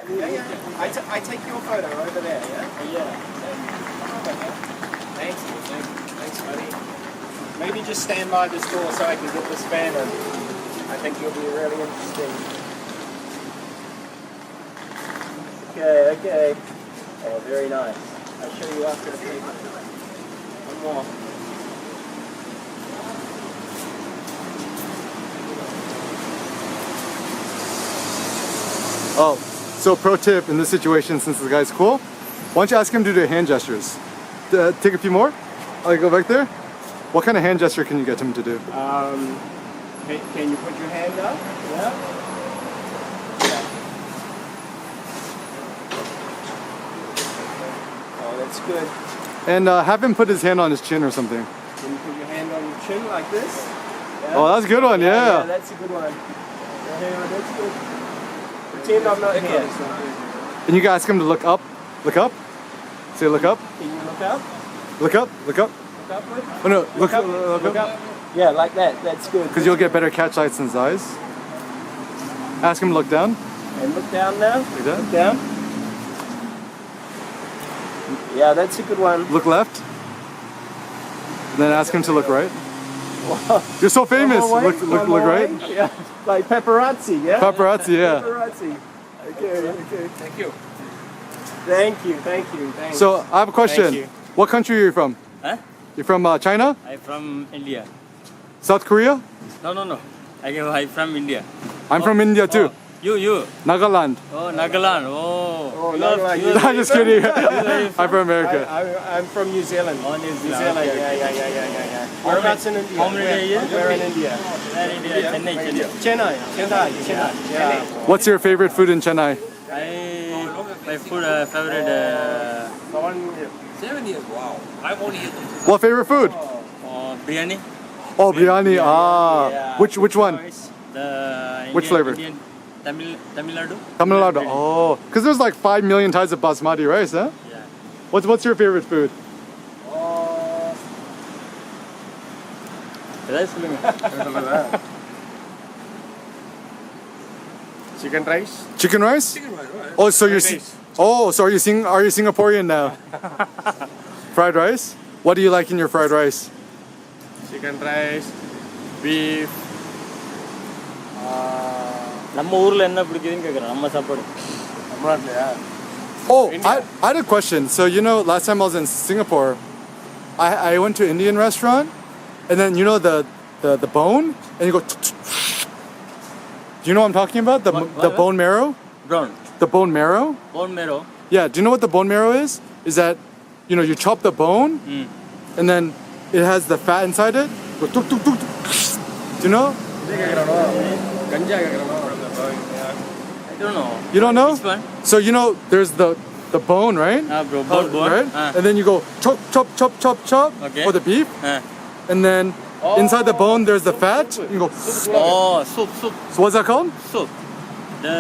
I take your photo over there, yeah? Yeah. Thanks. Thanks, buddy. Maybe just stand by this door so I can get this fan in. I think you'll be really interesting. Okay. Oh, very nice. I'll show you after the paper. One more. Oh, so pro tip in this situation, since the guy's cool, why don't you ask him to do hand gestures? Take a few more. I'll go back there. What kind of hand gesture can you get him to do? Can you put your hand up? Yeah. Oh, that's good. And have him put his hand on his chin or something. Can you put your hand on your chin like this? Yeah. Oh, that's a good one, Yeah, yeah. that's a good one. Yeah, that's good. Pretend I'm not here. And you can ask him to look up. Look up. Say look up. Can you look up? Look up. Look up. Look upward? Oh no, look up. Look up. Yeah, like that. That's good. Because you'll get better catch lights in his eyes. Ask him to look down. And look down now. Like that. Look down. Yeah, that's a good one. Look left. And then ask him to look right. You're so famous. Look right. Yeah, like paparazzi. Yeah. Paparazzi, yeah. Paparazzi. Okay. Thank you. Thank you. Thanks. So I have a question. Thank you. What country are you from? Huh? You're from China? I'm from India. South Korea? No. I'm from India. I'm from India too. You. Nagaland. Oh, Nagaland. Oh, Nagaland. I'm just kidding. I'm from America. I'm from New Zealand. Oh, New Zealand. Yeah. Whereabouts in India? How many days? Where in India? Where India? Chennai. Chennai. Yeah. What's your favorite food in Chennai? My food favorite 7 years, wow. I'm only here. What favorite food? biryani. Oh, biryani. Ah. Yeah. Which one? The Which flavor? Indian, Tamil Nadu. Tamil Nadu. Oh, because there's like 5 million types of basmati rice, huh? Yeah. What's your favorite food? Chicken rice. Chicken rice? Chicken rice, right? Oh, so you're Fried rice. so are you Singaporean now? Fried rice? What do you like in your fried rice? Chicken rice. Beef. நம்ம ஊர்ல என்ன பிடிக்குதுன்னு கேக்குறேன் நம்ம சாப்பாடு Oh, I had a question. So you know, last time I was in Singapore, I went to an Indian restaurant, and then you know the bone, and you go. Do you know what I'm talking about? The What? bone marrow. brown The bone marrow. bone marrow. Yeah. Do you know what the bone marrow is? Is that you chop the bone, and then it has the fat inside it. Go tuk tuk tuk. Do you know? I don't know. You don't know? Which one? So you know, there's the bone, right? Bro, bone. Right? And then you go chop chop chop chop chop Okay. for the beef, and then inside the bone there's the fat. You go. Oh, soup. So what's that called? Soup. The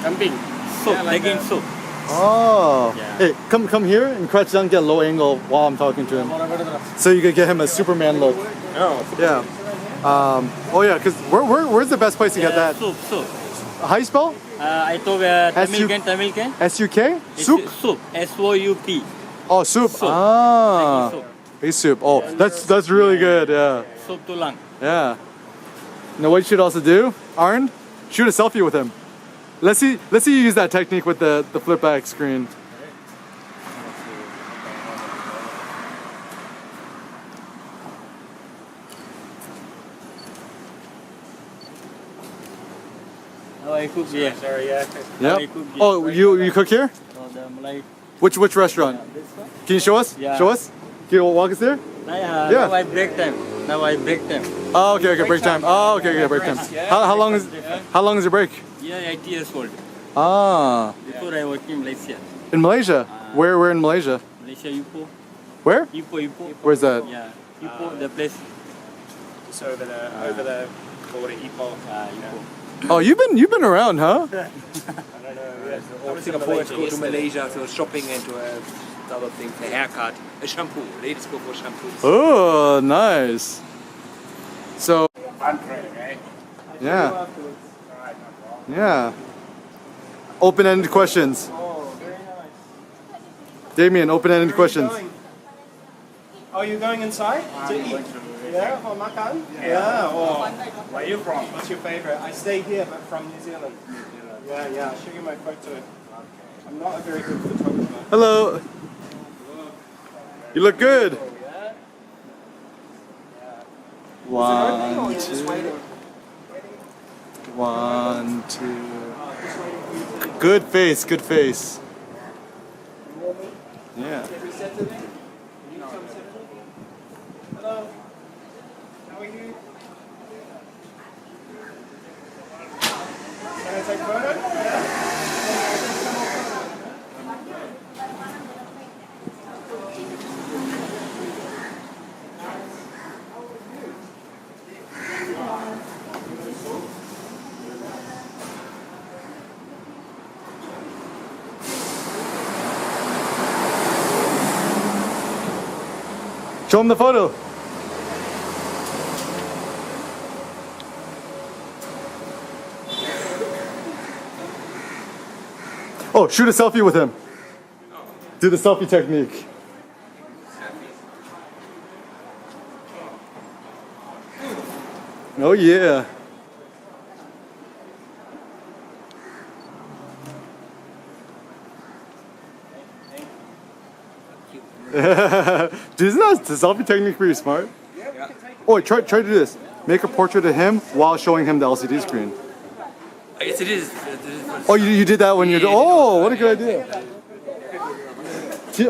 Kambing. soup, like legging soup. Oh. Yeah. Hey, come here and crouch down, get a low angle while I'm talking to him, so you could get him a Superman look. Oh. Yeah. Oh yeah, cause where's the best place to get that? Soup. How you spell? I told Tamil can. S-U-K? It's Soup? Soup. S-O-U-P. Oh, soup. Soup. Ah. Soup. Hey, soup. Oh, that's really good. Yeah. Soup tulang. Yeah. Now what you should also do, Arn, shoot a selfie with him. Let's see you use that technique with the flip back screen. How I cook here. Sorry, yeah. Yep. I cook Oh, you cook here? So the malai. Which restaurant? This one. Can you show us? Yeah. Show us. Can you walk us there? Yeah. Yeah. Now I break time. Oh, okay, break time. Oh, okay, break time. How long is your break? Yeah, 8 years old. Ah, Before I work in Malaysia. in Malaysia. Where in Malaysia? Malaysia, Ipoh. Where? Ipoh. Where's that? Yeah. Ipoh, the place. Just over the border, Ipoh. Ipoh. Oh, you've been around, huh? I don't know. Yeah. All Singaporeans go to Malaysia for shopping and to other things. A haircut, a shampoo. Ladies go for shampoo. Oh, nice. So, Entree, eh? yeah, yeah. open-ended questions. Oh, very nice. Damien, open-ended Where are you questions. going? Oh, you're going inside to eat? Yeah, for makan? Yeah. Oh. Where are you from? What's your favorite? I stay here, but from New Zealand. Yeah, yeah. I'll show you my photo. I'm not a very good photographer. Hello. You look good. Opening or One, you're just two, waiting? 1, 2. Just waiting for you to eat. Good face, good face. You want me? Yeah. Can we settle in? Can you come settle in? Hello. How are you? Can I take a photo? Show him the photo. Oh, shoot a selfie with him. Do the selfie technique. Oh yeah. Isn't that the selfie technique pretty smart? Oh, try to do this. Make a portrait of him while showing him the LCD screen. Yes, it is. Oh, you did that when you're. Oh, what a good idea.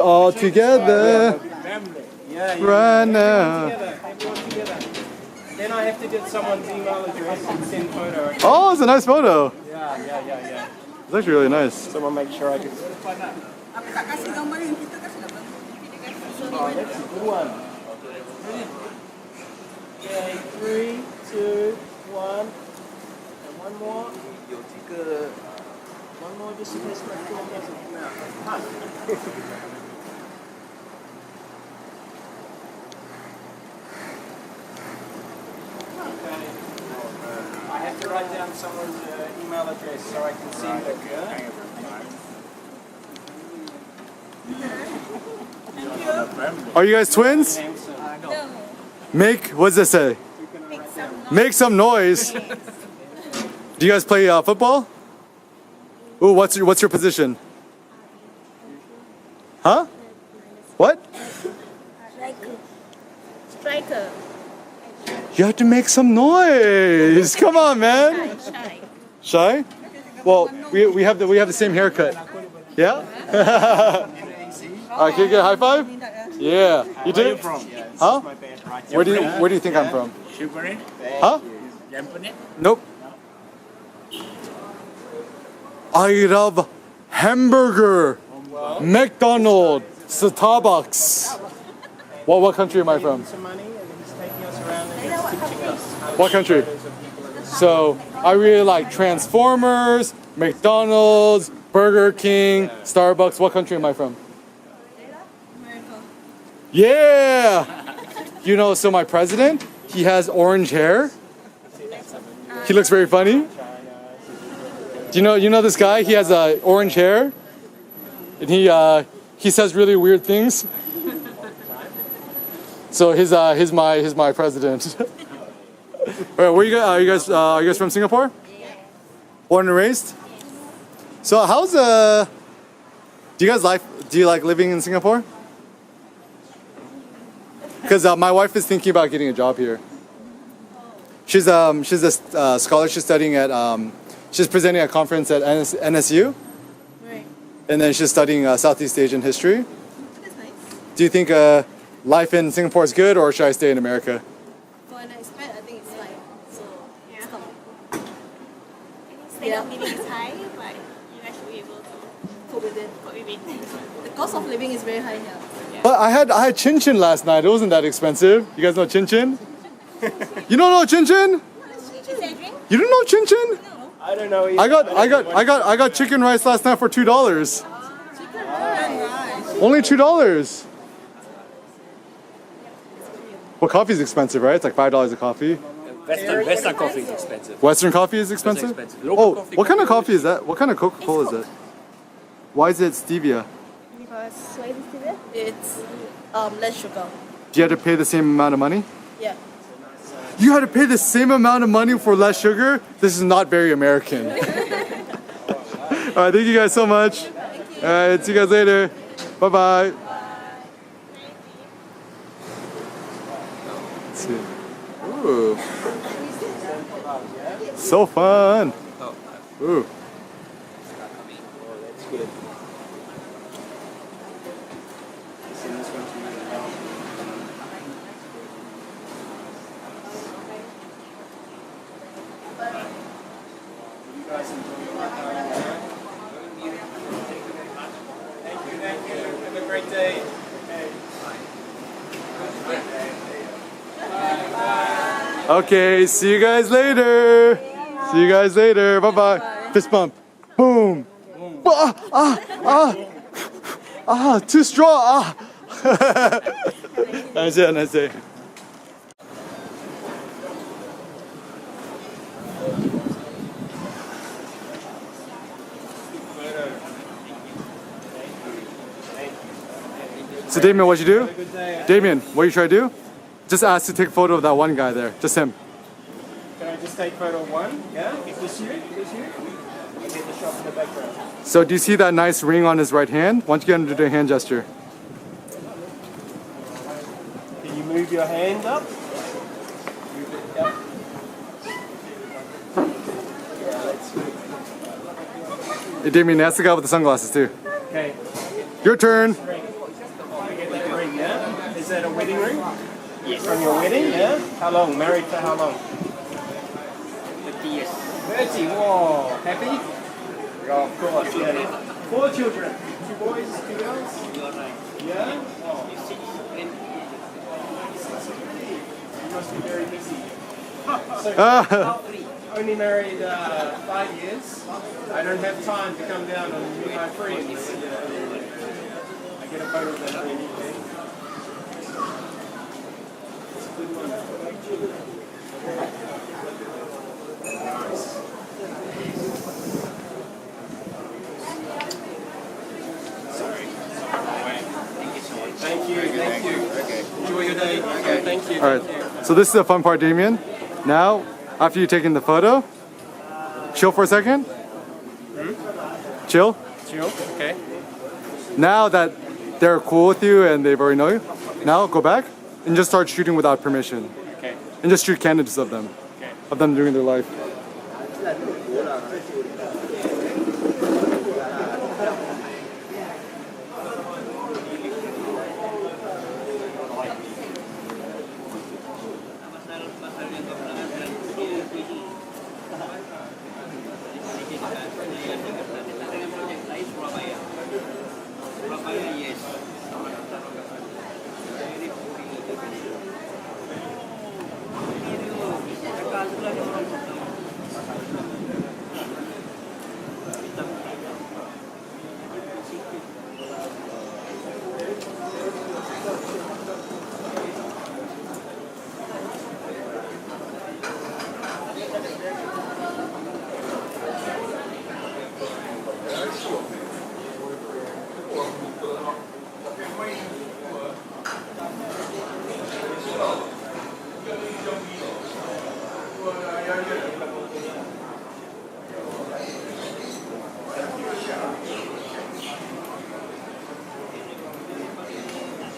All together Yeah, yeah. right now. Together. Everyone together. Then I have to get someone's email address and send photo. Oh, it's a nice photo. Yeah. It's actually really nice. Someone make sure I can. Aku tak kasih gambar yang kita kan sudah Oh, that's a good one. Okay, 3, 2, 1. And one more. One more just in case my phone doesn't come out. Okay. I have to write down someone's email address so I can send it. Are you guys twins? Handsome. Make, what does it say? Make some noise. Do you guys play football? Ooh, what's your position? Huh? What? Striker. You have to make some noise. Come on, man. Shy. Shy? Well, we have the same haircut. Yeah? Can you get a high five? Yeah. You Where are you do? from? Huh? My band right Where do you think I'm from? Chippery? Huh? Jampane? Nope. I love hamburger, McDonald's, Starbucks. What country am I from? some money and he's taking us around and he's teaching us how to What country? take photos of people. So I really like Transformers, McDonald's, Burger King, Starbucks. What country am I from? Yeah. You know, so my president, he has orange hair. He looks very funny. Do you know this guy? He has orange hair, and he says really weird things. So he's my president. All right, where you guys? Are you guys from Singapore? Born and raised. So how's do you like living in Singapore? Because my wife is thinking about getting a job here. She's a scholar. She's studying at she's presenting at a conference at NSU, Right. and then she's studying Southeast Asian history. That's nice. Do you think life in Singapore is good, or should I stay in America? For an expat, I think it's like so. It's common. Standard of living is high, but you guys should be able to Cope with it. cope with it. The cost of living is very high here. But I had chin chin last night. It wasn't that expensive. You guys know chin chin? You don't know chin chin? Is there a drink? You don't know chin chin? I don't know. Either, I got chicken rice last night for $2. Only $2. Well, coffee's expensive, right? It's like $5 a coffee. Western coffee is expensive. Western coffee is expensive? expensive. Local Oh, coffee what kind of can be coffee is that? What kind of Coca-Cola is Coke. it? Why is it stevia? Because why is it there? It's less sugar. Do you have to pay the same amount of money? Yeah. You had to pay the same amount of money for less sugar? This is not very American. Alright, thank you guys so much. Alright, see you guys later. Bye-bye. Let's see. Ooh. So fun. Ooh. That's good. Send this one to you as well. You guys enjoy your time. Thank you. Have a great day. Okay, see you guys later. See you guys later. Bye-bye. Fist bump. Boom. Too strong. Nice day. So Damien, what'd you do? Good day. Damien, what you try to do? Just ask to take a photo of that one guy there. Just him. Can I just take photo one? Yeah? This you? You get the shot in the background. So do you see that nice ring on his right hand? Why don't you get him to do a hand gesture? Can you move your hand up? Move it up. Yeah, that's good. Hey Damien, that's the guy with the sunglasses too. Okay. Your turn. Ring. Get that ring, yeah? Is that a wedding ring? Yes. From your wedding, yeah? How long? Married for how long? 30 years. 30. Whoa. Happy? Oh, of course, yeah. 4 children. 2 boys, 2 girls? Yeah? Oh. You must be very busy. So, only married 5 years. I don't have time to come down and meet my friends. I get a photo of that ring. It's a good one. Nice. Thank you. Okay. Enjoy your day. Okay. Thank you. All right. So this is the fun part, Damien. Now, after you've taken the photo, chill for a second. Chill. Chill. Okay. Now that they're cool with you and they've already know you, now go back and just start shooting without permission. Okay. And just shoot candidates of them. Okay. Of them doing their life.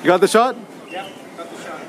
You got the shot? Yep. Got the shot.